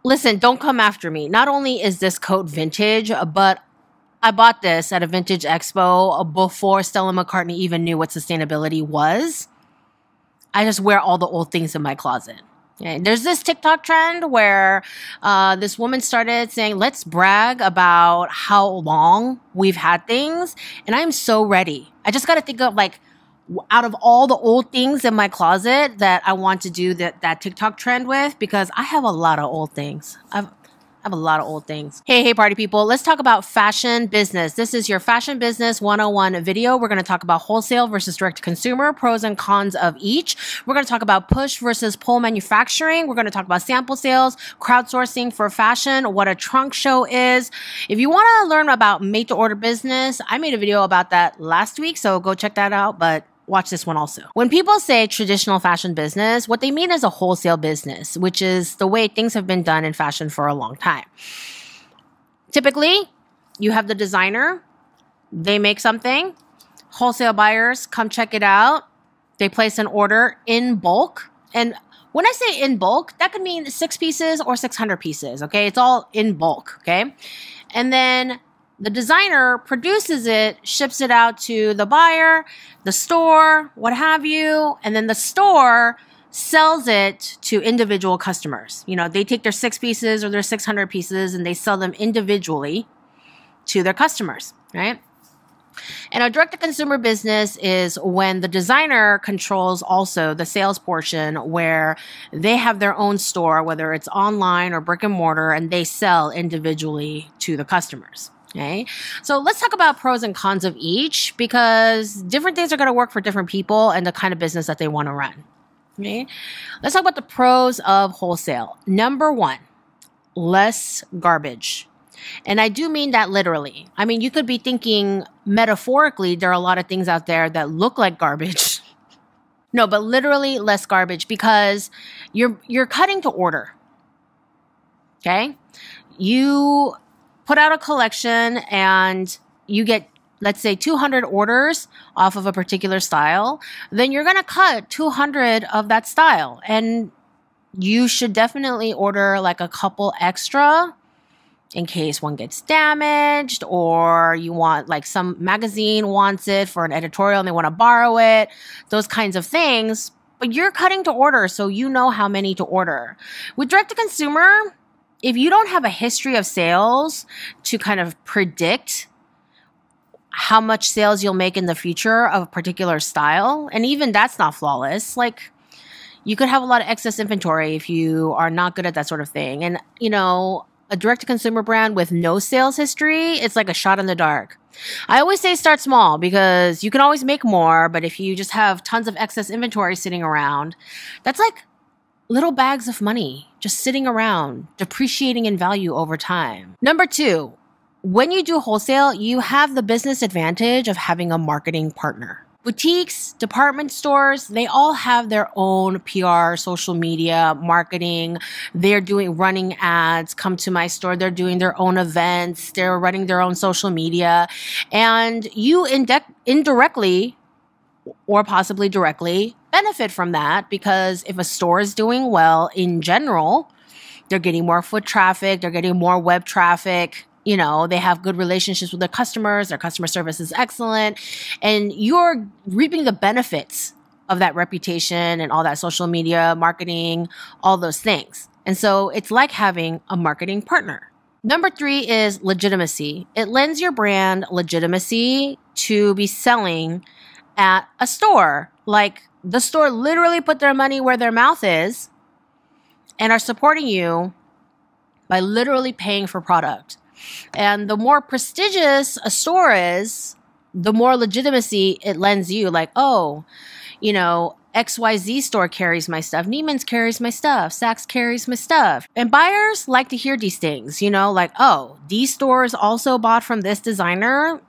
Listen, don't come after me. Not only is this coat vintage, but I bought this at a vintage expo before Stella McCartney even knew what sustainability was. I just wear all the old things in my closet. Okay. There's this TikTok trend where this woman started saying, let's brag about how long we've had things. And I'm so ready. I just got to think of like, out of all the old things in my closet that I want to do that TikTok trend with, because I have a lot of old things. I have a lot of old things. Hey, party people. Let's talk about fashion business. This is your Fashion Business 101 video. We're going to talk about wholesale versus direct to consumer, pros and cons of each. We're going to talk about push versus pull manufacturing. We're going to talk about sample sales, crowdsourcing for fashion, what a trunk show is. If you want to learn about made to order business, I made a video about that last week, so go check that out. But watch this one also. When people say traditional fashion business, what they mean is a wholesale business, which is the way things have been done in fashion for a long time. Typically, you have the designer, they make something, wholesale buyers come check it out, they place an order in bulk. And when I say in bulk, that could mean 6 pieces or 600 pieces, okay? It's all in bulk, okay? And then the designer produces it, ships it out to the buyer, the store, what have you, and then the store sells it to individual customers. You know, they take their 6 pieces or their 600 pieces and they sell them individually to their customers, right? And a direct-to-consumer business is when the designer controls also the sales portion, where they have their own store, whether it's online or brick and mortar, and they sell individually to the customers. Okay, so let's talk about pros and cons of each, because different things are going to work for different people and the kind of business that they want to run. Okay, let's talk about the pros of wholesale. Number 1, less garbage. And I do mean that literally. I mean, you could be thinking metaphorically, there are a lot of things out there that look like garbage. No, but literally less garbage, because you're cutting to order. Okay, you put out a collection and you get, let's say, 200 orders off of a particular style, then you're going to cut 200 of that style. And you should definitely order like a couple extra in case one gets damaged, or you want, like, some magazine wants it for an editorial and they want to borrow it, those kinds of things. But you're cutting to order, so you know how many to order. With direct to consumer, if you don't have a history of sales to kind of predict how much sales you'll make in the future of a particular style, and even that's not flawless, like, you could have a lot of excess inventory if you are not good at that sort of thing. And, you know, a direct-to-consumer brand with no sales history, it's like a shot in the dark. I always say start small, because you can always make more, but if you just have tons of excess inventory sitting around, that's like little bags of money just sitting around, depreciating in value over time. Number 2, when you do wholesale, you have the business advantage of having a marketing partner. Boutiques, department stores, they all have their own PR, social media, marketing. They're running ads. Come to my store. They're doing their own events. They're running their own social media. And you indirectly or possibly directly benefit from that, because if a store is doing well in general, they're getting more foot traffic, they're getting more web traffic, you know, they have good relationships with their customers, their customer service is excellent, and you're reaping the benefits of that reputation and all that social media marketing, all those things. And so it's like having a marketing partner. Number 3 is legitimacy. It lends your brand legitimacy to be selling at a store. Like, the store literally put their money where their mouth is and are supporting you by literally paying for product. And the more prestigious a store is, the more legitimacy it lends you. Like, oh, you know, XYZ store carries my stuff. Neiman's carries my stuff. Saks carries my stuff. And buyers like to hear these things, you know, like, oh, these stores also bought from this designer.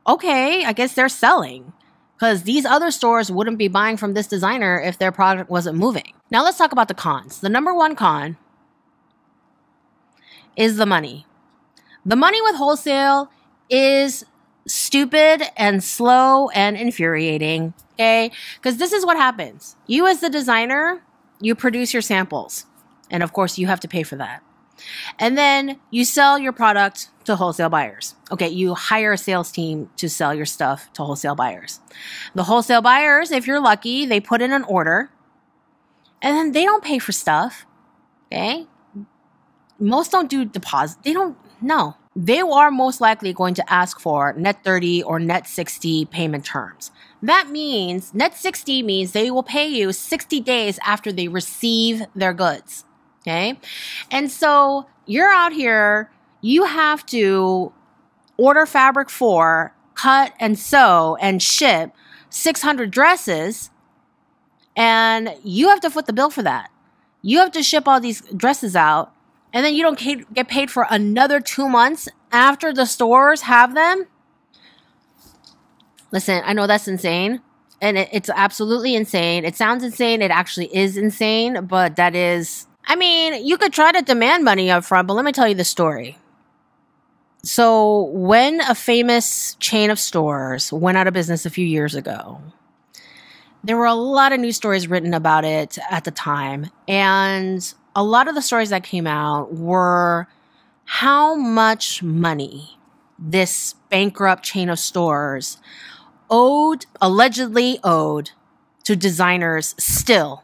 Okay, I guess they're selling, because these other stores wouldn't be buying from this designer if their product wasn't moving. Now let's talk about the cons. The number 1 con is the money. The money with wholesale is stupid and slow and infuriating, okay? Because this is what happens. You, as the designer, you produce your samples. And of course, you have to pay for that. And then you sell your product to wholesale buyers. Okay, you hire a sales team to sell your stuff to wholesale buyers. The wholesale buyers, if you're lucky, they put in an order and then they don't pay for stuff. Okay? Most don't do deposit. No. They are most likely going to ask for net 30 or net 60 payment terms. That means net 60 means they will pay you 60 days after they receive their goods. Okay? And so you're out here, you have to order fabric for, cut and sew and ship 600 dresses, and you have to foot the bill for that. You have to ship all these dresses out, and then you don't get paid for another 2 months after the stores have them. Listen, I know that's insane, and it's absolutely insane. It sounds insane. It actually is insane, but that is, I mean, you could try to demand money up front, but let me tell you the story. So when a famous chain of stores went out of business a few years ago, there were a lot of news stories written about it at the time. And a lot of the stories that came out were how much money this bankrupt chain of stores allegedly owed to designers still.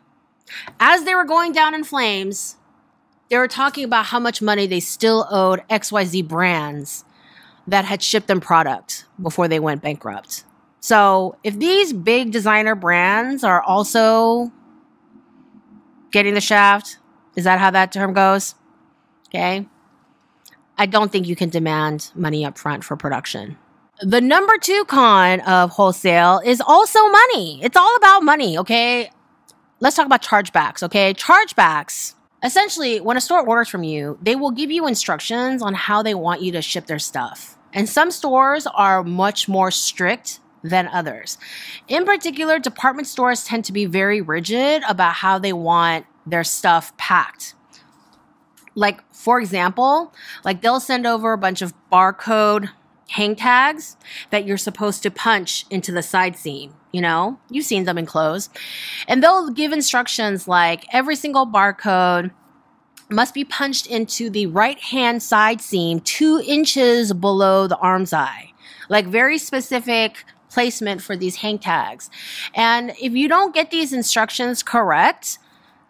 As they were going down in flames, they were talking about how much money they still owed XYZ brands that had shipped them product before they went bankrupt. So if these big designer brands are also getting the shaft, is that how that term goes? Okay. I don't think you can demand money up front for production. The number 2 con of wholesale is also money. It's all about money, okay? Let's talk about chargebacks, okay? Chargebacks. Essentially, when a store orders from you, they will give you instructions on how they want you to ship their stuff. And some stores are much more strict than others. In particular, department stores tend to be very rigid about how they want their stuff packed. Like, for example, like they'll send over a bunch of barcode hang tags that you're supposed to punch into the side seam. You know, you've seen them in clothes. And they'll give instructions like every single barcode must be punched into the right-hand side seam 2 inches below the arm's eye. Like very specific placement for these hang tags. And if you don't get these instructions correct,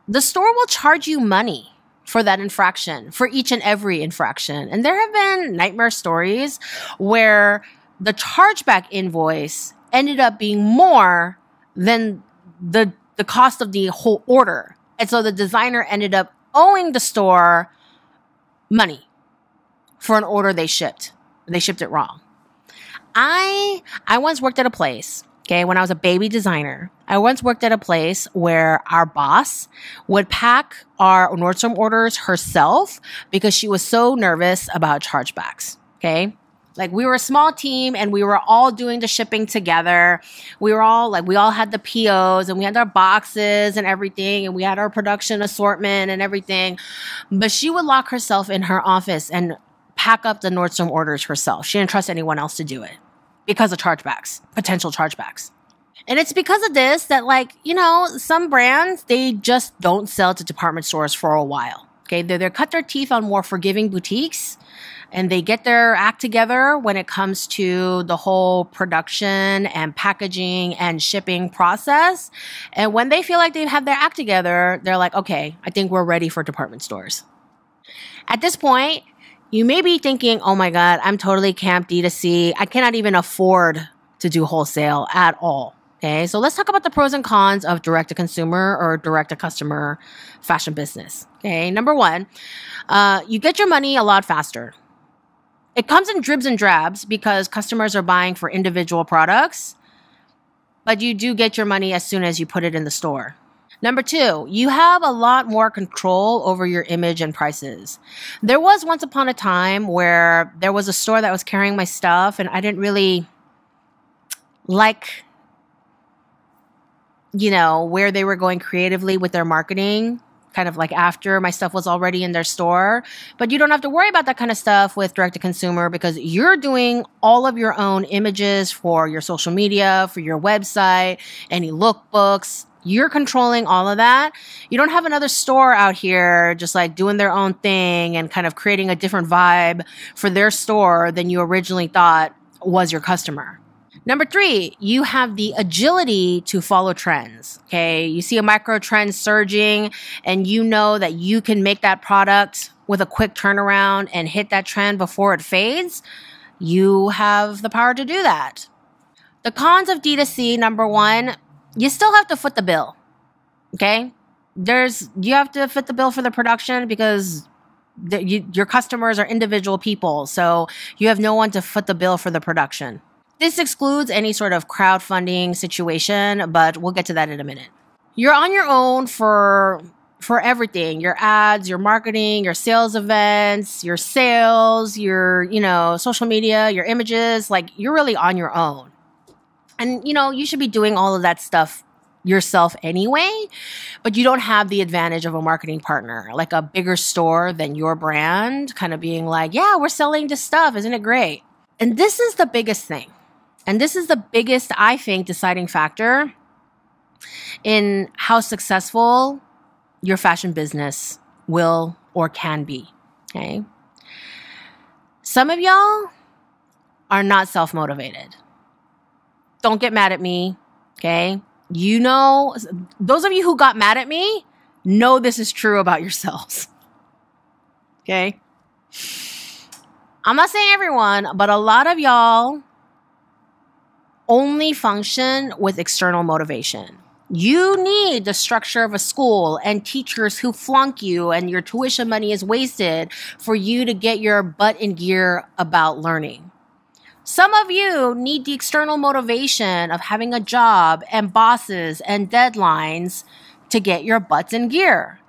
the store will charge you money for that infraction, for each and every infraction. And there have been nightmare stories where the chargeback invoice ended up being more than the cost of the whole order. And so the designer ended up owing the store money for an order they shipped. They shipped it wrong. I once worked at a place, okay, when I was a baby designer. I once worked at a place where our boss would pack our Nordstrom orders herself because she was so nervous about chargebacks, okay? Like we were a small team and we were all doing the shipping together. We all had the POs and we had our boxes and everything and we had our production assortment and everything. But she would lock herself in her office and pack up the Nordstrom orders herself. She didn't trust anyone else to do it because of chargebacks, potential chargebacks. And it's because of this that, like, you know, some brands, they just don't sell to department stores for a while. Okay, they cut their teeth on more forgiving boutiques. And they get their act together when it comes to the whole production and packaging and shipping process. And when they feel like they have their act together, they're like, okay, I think we're ready for department stores. At this point, you may be thinking, oh my God, I'm totally camp D2C. I cannot even afford to do wholesale at all. Okay, so let's talk about the pros and cons of direct-to-consumer or direct-to-customer fashion business. Okay, number 1, you get your money a lot faster. It comes in dribs and drabs because customers are buying for individual products, but you do get your money as soon as you put it in the store. Number 2, you have a lot more control over your image and prices. There was once upon a time where there was a store that was carrying my stuff and I didn't really like, you know, where they were going creatively with their marketing. Kind of like after my stuff was already in their store. But you don't have to worry about that kind of stuff with direct to consumer because you're doing all of your own images for your social media, for your website, any lookbooks, You're controlling all of that. You don't have another store out here just like doing their own thing and kind of creating a different vibe for their store than you originally thought was your customer. Number 3, you have the agility to follow trends. Okay. You see a micro trend surging and you know that you can make that product with a quick turnaround and hit that trend before it fades. You have the power to do that. The cons of D2C, number 1, you still have to foot the bill. Okay. You have to fit the bill for the production because your customers are individual people. So you have no one to foot the bill for the production. This excludes any sort of crowdfunding situation, but we'll get to that in a minute. You're on your own for everything, your ads, your marketing, your sales events, your sales, your, social media, your images, like you're really on your own. And, you should be doing all of that stuff yourself anyway, but you don't have the advantage of a marketing partner, like a bigger store than your brand, kind of being like, yeah, we're selling this stuff. Isn't it great? And this is the biggest thing. And this is the biggest, I think, deciding factor in how successful your fashion business will or can be. Okay. Some of y'all are not self-motivated. Don't get mad at me. Okay. Those of you who got mad at me know this is true about yourselves. Okay. I'm not saying everyone, but a lot of y'all only function with external motivation. You need the structure of a school and teachers who flunk you and your tuition money is wasted for you to get your butt in gear about learning. Some of you need the external motivation of having a job and bosses and deadlines to get your butts in gear.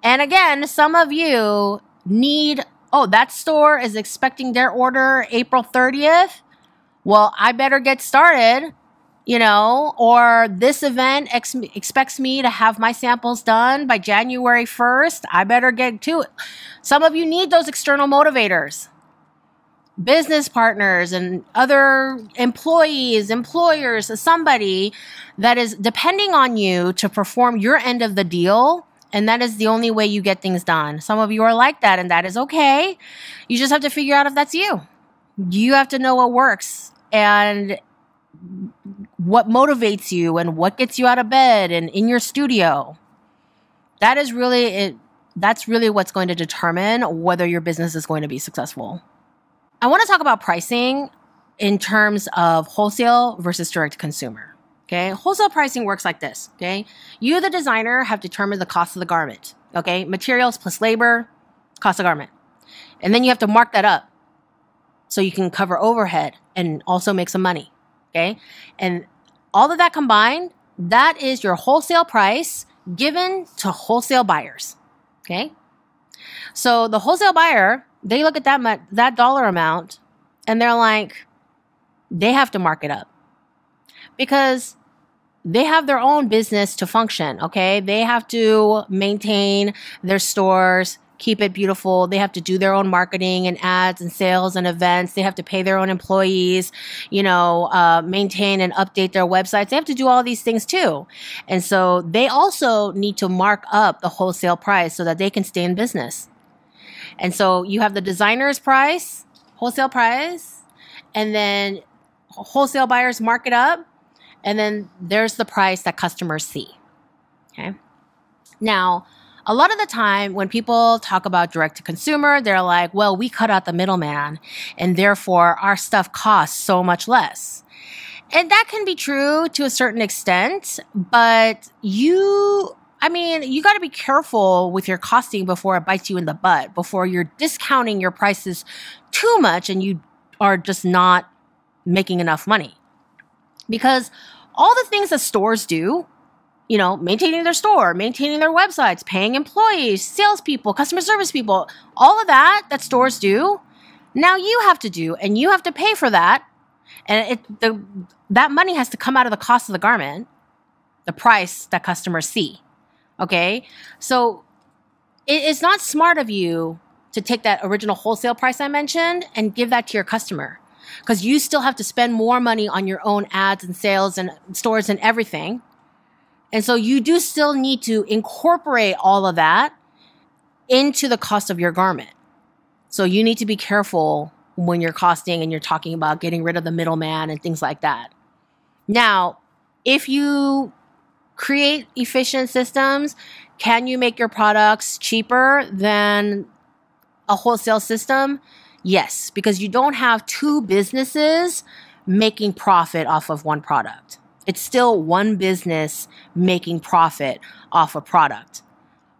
And again, some of you need, that store is expecting their order April 30th. Well, I better get started, or this event expects me to have my samples done by January 1st. I better get to it. Some of you need those external motivators. Business partners and other employees, employers, somebody that is depending on you to perform your end of the deal. And that is the only way you get things done. Some of you are like that, and that is okay. You just have to figure out if that's you. You have to know what works and what motivates you and what gets you out of bed and in your studio. That is really it. That's really what's going to determine whether your business is going to be successful. I want to talk about pricing in terms of wholesale versus direct to consumer. Okay. Wholesale pricing works like this. Okay. You, the designer, have determined the cost of the garment. Okay. Materials plus labor, cost of garment. And then you have to mark that up so you can cover overhead and also make some money. Okay. And all of that combined, that is your wholesale price given to wholesale buyers. Okay. So the wholesale buyer, they look at that dollar amount and they're like, they have to mark it up because they have their own business to function. Okay. They have to maintain their stores, keep it beautiful. They have to do their own marketing and ads and sales and events. They have to pay their own employees, maintain and update their websites. They have to do all these things too. And so they also need to mark up the wholesale price so that they can stay in business. And so you have the designer's price, wholesale price, and then wholesale buyers mark it up. And then there's the price that customers see. Okay. Now, a lot of the time when people talk about direct to consumer, they're like, well, we cut out the middleman and therefore our stuff costs so much less. And that can be true to a certain extent, but you got to be careful with your costing before it bites you in the butt, before you're discounting your prices too much and you are just not making enough money. Because all the things that stores do, maintaining their store, maintaining their websites, paying employees, salespeople, customer service people, all of that stores do, now you have to do, and you have to pay for that. And that money has to come out of the cost of the garment, the price that customers see. Okay. So it's not smart of you to take that original wholesale price I mentioned and give that to your customer, because you still have to spend more money on your own ads and sales and stores and everything. And so you do still need to incorporate all of that into the cost of your garment. So you need to be careful when you're costing and you're talking about getting rid of the middleman and things like that. Now, if you create efficient systems, can you make your products cheaper than a wholesale system? Yes, because you don't have two businesses making profit off of one product. It's still one business making profit off a product.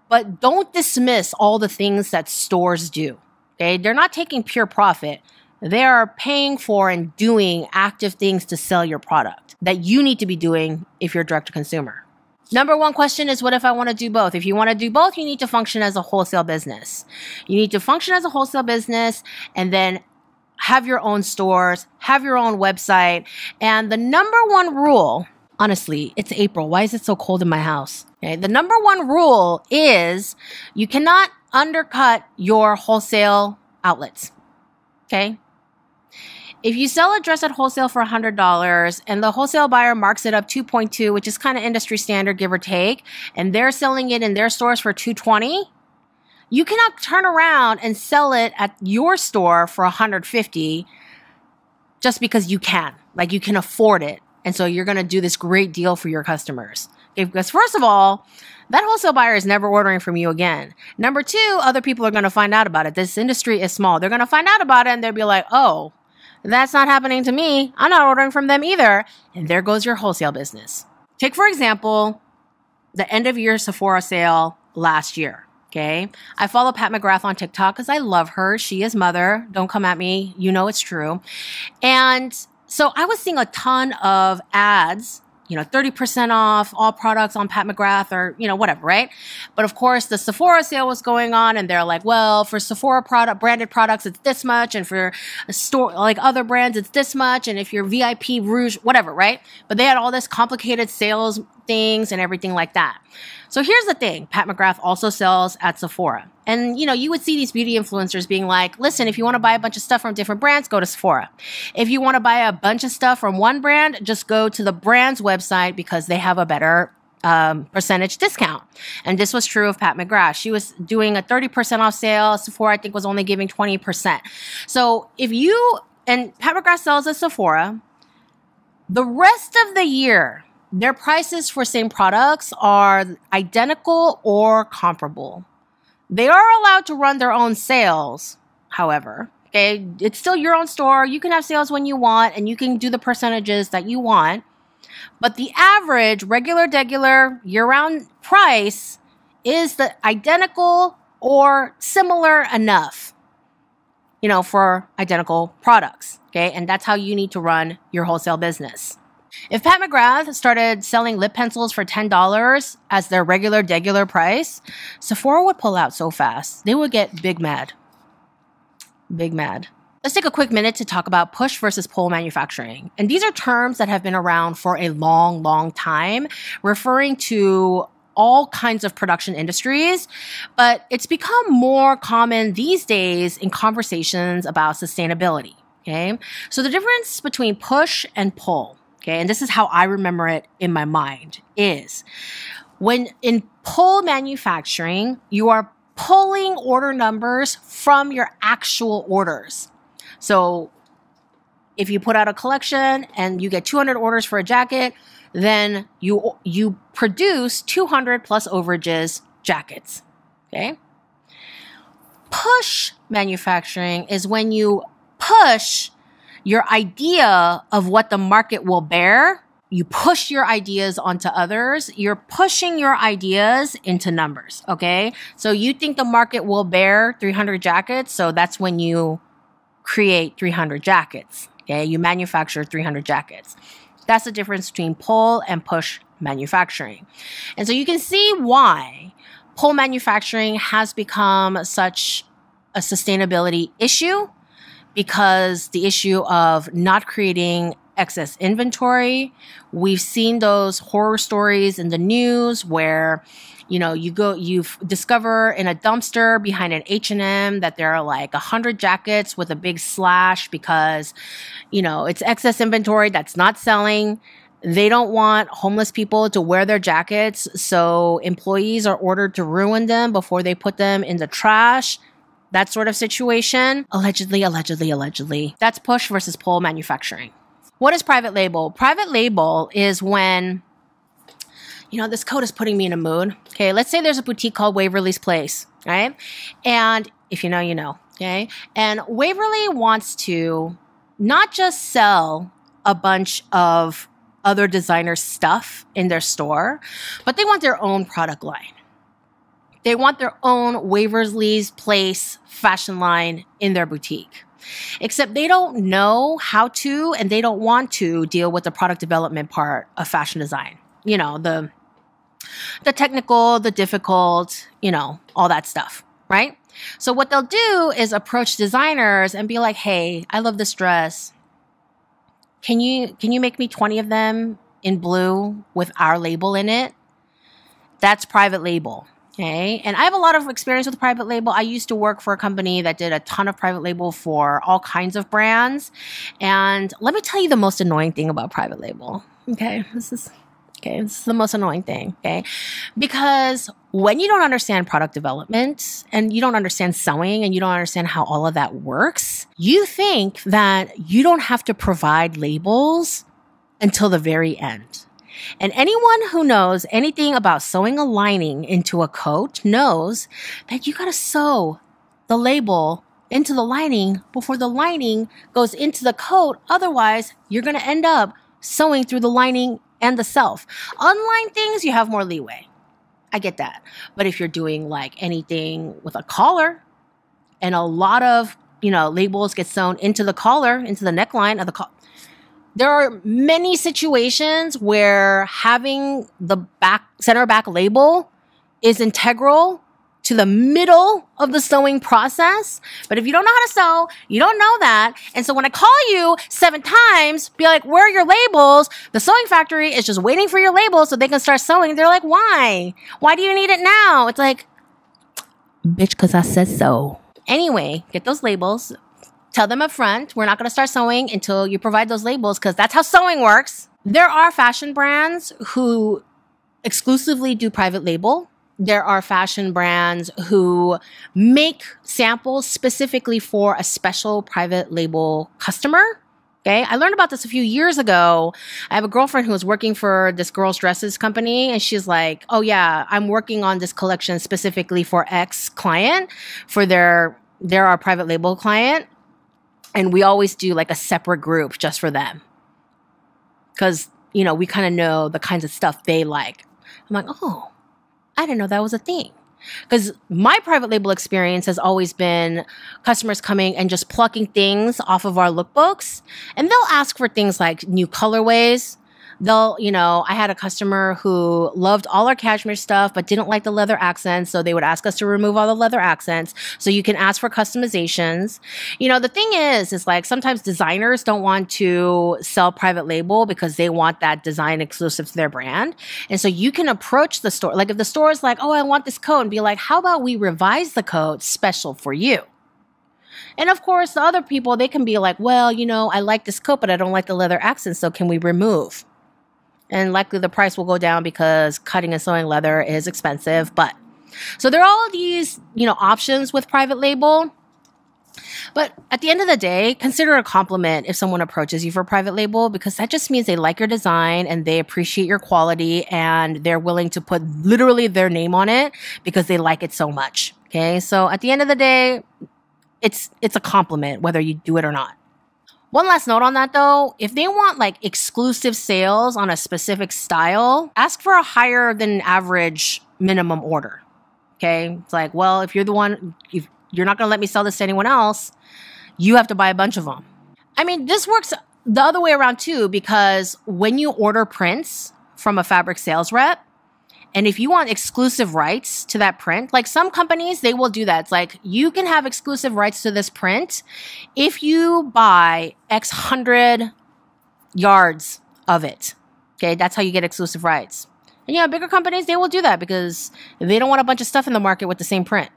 But don't dismiss all the things that stores do. Okay? They're not taking pure profit. They are paying for and doing active things to sell your product that you need to be doing if you're direct to consumer. Number one question is, what if I want to do both? If you want to do both, you need to function as a wholesale business. You need to function as a wholesale business and then have your own stores, have your own website. And the number one rule, honestly, it's April. Why is it so cold in my house? Okay. The number one rule is you cannot undercut your wholesale outlets. Okay. If you sell a dress at wholesale for $100 and the wholesale buyer marks it up 2.2, which is kind of industry standard, give or take, and they're selling it in their stores for $220, you cannot turn around and sell it at your store for $150 just because you can. Like, you can afford it. And so you're going to do this great deal for your customers. Okay, because first of all, that wholesale buyer is never ordering from you again. Number two, other people are going to find out about it. This industry is small. They're going to find out about it and they'll be like, oh, that's not happening to me. I'm not ordering from them either. And there goes your wholesale business. Take, for example, the end of year Sephora sale last year. Okay. I follow Pat McGrath on TikTok because I love her. She is mother. Don't come at me. You know it's true. And so I was seeing a ton of ads, 30% off all products on Pat McGrath or, whatever, right? But of course, the Sephora sale was going on and they're like, well, for Sephora branded products, it's this much. And for a store, like other brands, it's this much. And if you're VIP, Rouge, whatever, right? But they had all this complicated sales things and everything like that. So here's the thing. Pat McGrath also sells at Sephora. And, you would see these beauty influencers being like, listen, if you want to buy a bunch of stuff from different brands, go to Sephora. If you want to buy a bunch of stuff from one brand, just go to the brand's website because they have a better percentage discount. And this was true of Pat McGrath. She was doing a 30% off sale. Sephora, I think, was only giving 20%. So and Pat McGrath sells at Sephora, the rest of the year, their prices for same products are identical or comparable. They are allowed to run their own sales, however. Okay, it's still your own store. You can have sales when you want, and you can do the percentages that you want. But the average, regular, year-round price is the identical or similar enough, for identical products. Okay, and that's how you need to run your wholesale business. If Pat McGrath started selling lip pencils for $10 as their regular price, Sephora would pull out so fast. They would get big mad. Big mad. Let's take a quick minute to talk about push versus pull manufacturing. And these are terms that have been around for a long time, referring to all kinds of production industries, but it's become more common these days in conversations about sustainability. Okay, so the difference between push and pull, okay, and this is how I remember it in my mind, is when in pull manufacturing, you are pulling order numbers from your actual orders. So if you put out a collection and you get 200 orders for a jacket, then you produce 200 plus overages jackets, okay? Push manufacturing is when you push your idea of what the market will bear. You push your ideas onto others. You're pushing your ideas into numbers, okay? So you think the market will bear 300 jackets, so that's when you create 300 jackets, okay? You manufacture 300 jackets. That's the difference between pull and push manufacturing. And so you can see why pull manufacturing has become such a sustainability issue, because the issue of not creating excess inventory. We've seen those horror stories in the news where, you discover in a dumpster behind an H&M that there are like 100 jackets with a big slash because, it's excess inventory that's not selling. They don't want homeless people to wear their jackets, so employees are ordered to ruin them before they put them in the trash. That sort of situation. Allegedly, allegedly, allegedly. That's push versus pull manufacturing. What is private label? Private label is when, this coat is putting me in a mood. Okay, let's say there's a boutique called Waverly's Place, right? And if you know, you know, okay? And Waverly wants to not just sell a bunch of other designer stuff in their store, but they want their own product line. They want their own Waverly's Place fashion line in their boutique. Except they don't know how to, and they don't want to deal with the product development part of fashion design. The technical, the difficult, all that stuff, right? So what they'll do is approach designers and be like, hey, I love this dress. Can you make me 20 of them in blue with our label in it? That's private label. Okay. And I have a lot of experience with private label. I used to work for a company that did a ton of private label for all kinds of brands. And let me tell you the most annoying thing about private label. This is the most annoying thing. Okay. Because when you don't understand product development and you don't understand sewing and you don't understand how all of that works, you think that you don't have to provide labels until the very end. And anyone who knows anything about sewing a lining into a coat knows that you got to sew the label into the lining before the lining goes into the coat. Otherwise, you're going to end up sewing through the lining and the self. Unlined things, you have more leeway. I get that. But if you're doing like anything with a collar and a lot of, labels get sewn into the collar, into the neckline of the collar, there are many situations where having the center back label is integral to the middle of the sewing process. But if you don't know how to sew, you don't know that. And so when I call you 7 times, be like, where are your labels? The sewing factory is just waiting for your labels so they can start sewing. They're like, why? Why do you need it now? It's like, bitch, because I said so. Anyway, get those labels. Tell them up front, we're not going to start sewing until you provide those labels because that's how sewing works. There are fashion brands who exclusively do private label. There are fashion brands who make samples specifically for a special private label customer. Okay. I learned about this a few years ago. I have a girlfriend who was working for this girls' dresses company, and she's like, oh yeah, I'm working on this collection specifically for X client, for they're our private label client. And we always do like a separate group just for them. Because, we kind of know the kinds of stuff they like. I'm like, oh, I didn't know that was a thing. Because my private label experience has always been customers coming and just plucking things off of our lookbooks. And they'll ask for things like new colorways. I had a customer who loved all our cashmere stuff, but didn't like the leather accents. So they would ask us to remove all the leather accents. So you can ask for customizations. The thing is like sometimes designers don't want to sell private label because they want that design exclusive to their brand. And so you can approach the store. Like if the store is like, oh, I want this coat, and be like, how about we revise the coat special for you? And of course, the other people, they can be like, well, I like this coat, but I don't like the leather accents. So can we remove? And likely the price will go down because cutting and sewing leather is expensive. But so there are all of these, options with private label. But at the end of the day, consider a compliment if someone approaches you for private label, because that just means they like your design and they appreciate your quality and they're willing to put literally their name on it because they like it so much. Okay. So at the end of the day, it's a compliment whether you do it or not. One last note on that though, if they want like exclusive sales on a specific style, ask for a higher than average minimum order. Okay. It's like, well, if you're the one, if you're not going to let me sell this to anyone else, you have to buy a bunch of them. I mean, this works the other way around too, because when you order prints from a fabric sales rep, and if you want exclusive rights to that print, like some companies, they will do that. It's like, you can have exclusive rights to this print if you buy X hundred yards of it. Okay, that's how you get exclusive rights. And bigger companies, they will do that because they don't want a bunch of stuff in the market with the same print.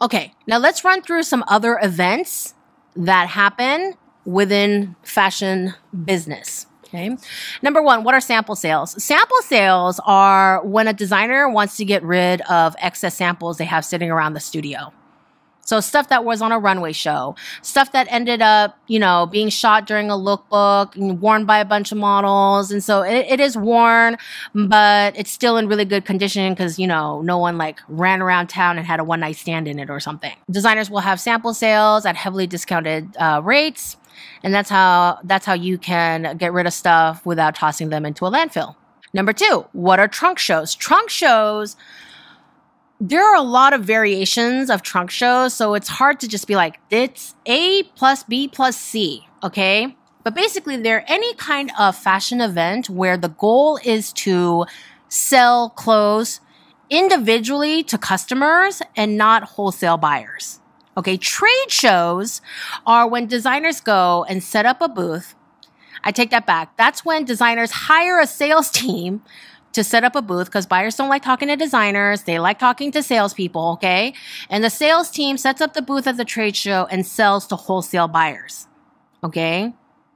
Okay, now let's run through some other events that happen within fashion business. Okay. Number one, what are sample sales? Sample sales are when a designer wants to get rid of excess samples they have sitting around the studio. So stuff that was on a runway show, stuff that ended up, being shot during a lookbook and worn by a bunch of models. And so it is worn, but it's still in really good condition because, no one like ran around town and had a one night stand in it or something. Designers will have sample sales at heavily discounted rates. And that's how you can get rid of stuff without tossing them into a landfill. Number two, what are trunk shows? Trunk shows, there are a lot of variations of trunk shows, so it's hard to just be like, it's A plus B plus C, okay? But basically, they're any kind of fashion event where the goal is to sell clothes individually to customers and not wholesale buyers. Okay, trade shows are when designers go and set up a booth. I take that back. That's when designers hire a sales team to set up a booth because buyers don't like talking to designers. They like talking to salespeople, okay? And the sales team sets up the booth at the trade show and sells to wholesale buyers, okay?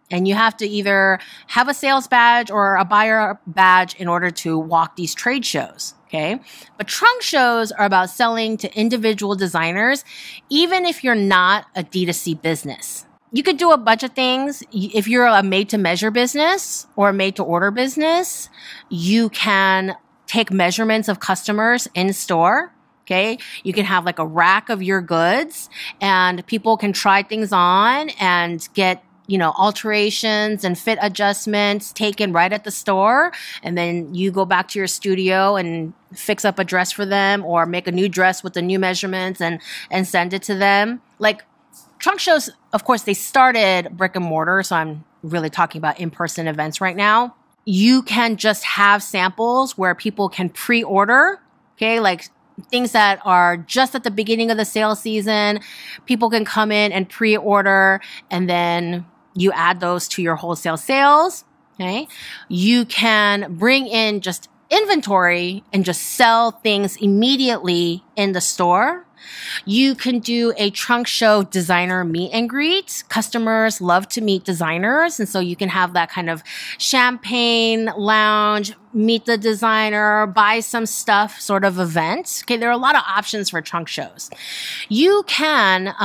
And you have to either have a sales badge or a buyer badge in order to walk these trade shows. Okay. But trunk shows are about selling to individual designers, even if you're not a D2C business. You could do a bunch of things. If you're a made-to-measure business or a made-to-order business, you can take measurements of customers in store. Okay. You can have like a rack of your goods and people can try things on and get alterations and fit adjustments taken right at the store. And then you go back to your studio and fix up a dress for them or make a new dress with the new measurements and send it to them. Like trunk shows, of course, they started brick and mortar. So I'm really talking about in-person events right now. You can just have samples where people can pre-order. Okay. Like things that are just at the beginning of the sale season. People can come in and pre-order and then you add those to your wholesale sales, okay? You can bring in just inventory and just sell things immediately in the store. You can do a trunk show designer meet and greet. Customers love to meet designers. And so you can have that kind of champagne lounge, meet the designer, buy some stuff sort of event. Okay, there are a lot of options for trunk shows. You can,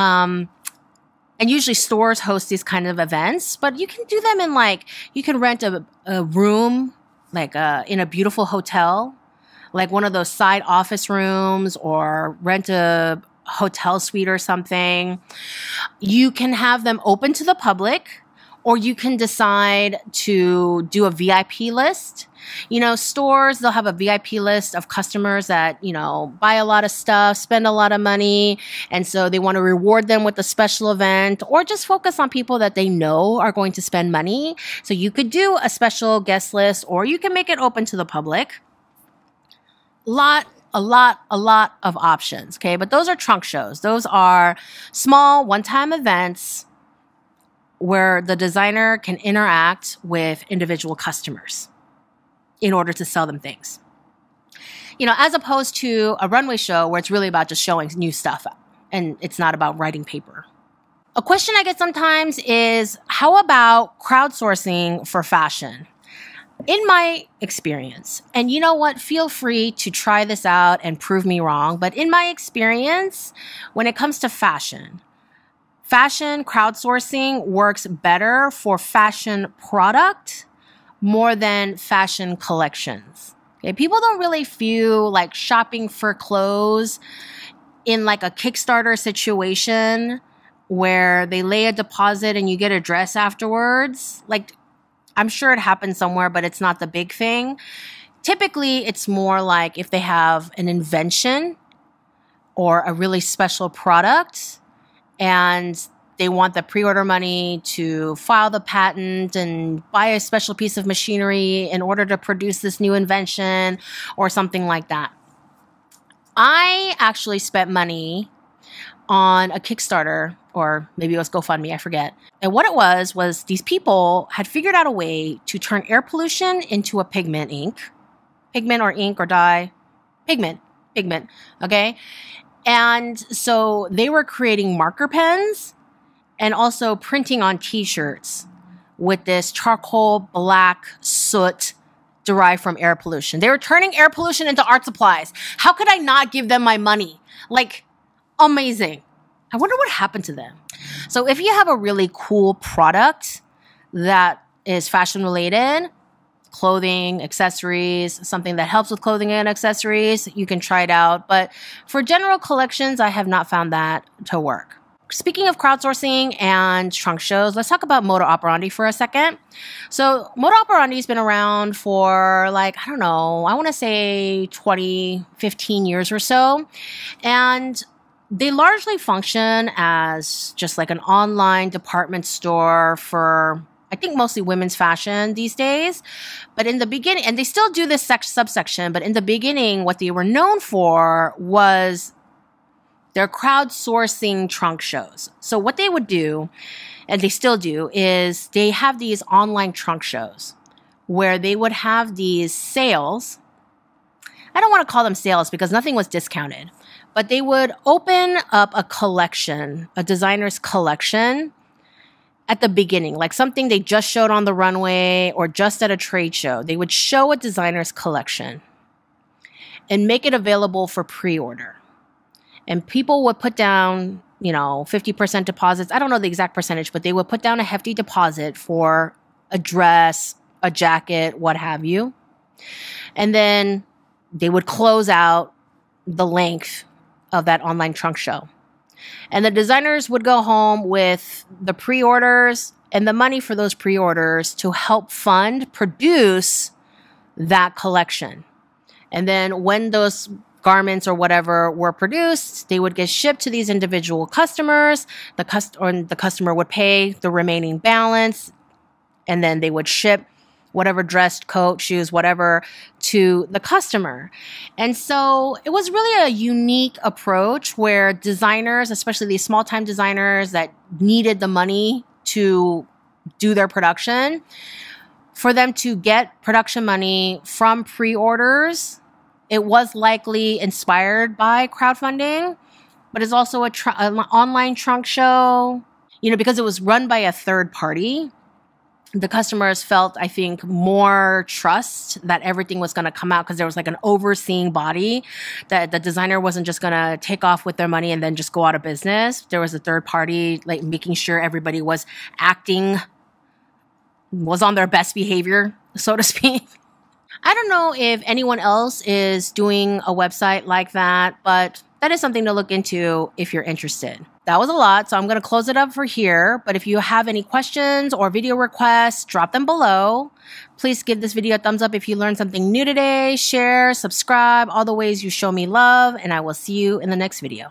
and usually stores host these kind of events, but you can do them in you can rent a room, in a beautiful hotel, like one of those side office rooms or rent a hotel suite or something. You can have them open to the public or you can decide to do a VIP list. Stores, they'll have a VIP list of customers that, buy a lot of stuff, spend a lot of money. And so they want to reward them with a special event or just focus on people that they know are going to spend money. So you could do a special guest list or you can make it open to the public. A lot of options. Okay. But those are trunk shows. Those are small one-time events where the designer can interact with individual customers in order to sell them things. As opposed to a runway show where it's really about just showing new stuff and it's not about writing paper. A question I get sometimes is, how about crowdsourcing for fashion? In my experience, and you know what, feel free to try this out and prove me wrong, but in my experience, when it comes to fashion crowdsourcing works better for fashion product more than fashion collections. Okay, people don't really feel like shopping for clothes in like a Kickstarter situation where they lay a deposit and you get a dress afterwards. I'm sure it happens somewhere, but it's not the big thing. Typically, it's more like if they have an invention or a really special product and they want the pre-order money to file the patent and buy a special piece of machinery in order to produce this new invention or something like that. I actually spent money on a Kickstarter, or maybe it was GoFundMe, I forget. And what it was these people had figured out a way to turn air pollution into a pigment or ink or dye. Pigment, okay? And so they were creating marker pens and also printing on t-shirts with this charcoal black soot derived from air pollution. They were turning air pollution into art supplies. How could I not give them my money? Like, amazing. I wonder what happened to them. So if you have a really cool product that is fashion related, clothing, accessories, something that helps with clothing and accessories, you can try it out. But for general collections, I have not found that to work. Speaking of crowdsourcing and trunk shows, let's talk about modus operandi for a second. So modus operandi has been around for like, I don't know, I want to say 20, 15 years or so. And they largely function as just like an online department store for, I think, mostly women's fashion these days. But in the beginning, and they still do this subsection, but in the beginning, what they were known for was their crowdsourcing trunk shows. So what they would do, and they still do, is they have these online trunk shows where they would have these sales. I don't want to call them sales because nothing was discounted, but they would open up a collection, a designer's collection at the beginning, like something they just showed on the runway or just at a trade show. They would show a designer's collection and make it available for pre-order. And people would put down, 50% deposits. I don't know the exact percentage, but they would put down a hefty deposit for a dress, a jacket, what have you. And then they would close out the length of that online trunk show. And the designers would go home with the pre-orders and the money for those pre-orders to help produce that collection. And then when those garments or whatever were produced, they would get shipped to these individual customers. The customer would pay the remaining balance, and then they would ship whatever dress, coat, shoes, whatever, to the customer. And so it was really a unique approach where designers, especially these small-time designers that needed the money to do their production, for them to get production money from pre-orders. It was likely inspired by crowdfunding, but it's also an online trunk show, because it was run by a third party. The customers felt, I think, more trust that everything was going to come out because there was like an overseeing body, that the designer wasn't just going to take off with their money and then just go out of business. There was a third party, like making sure everybody was on their best behavior, so to speak. I don't know if anyone else is doing a website like that, but that is something to look into if you're interested. That was a lot, so I'm going to close it up for here. But if you have any questions or video requests, drop them below. Please give this video a thumbs up if you learned something new today. Share, subscribe, all the ways you show me love, and I will see you in the next video.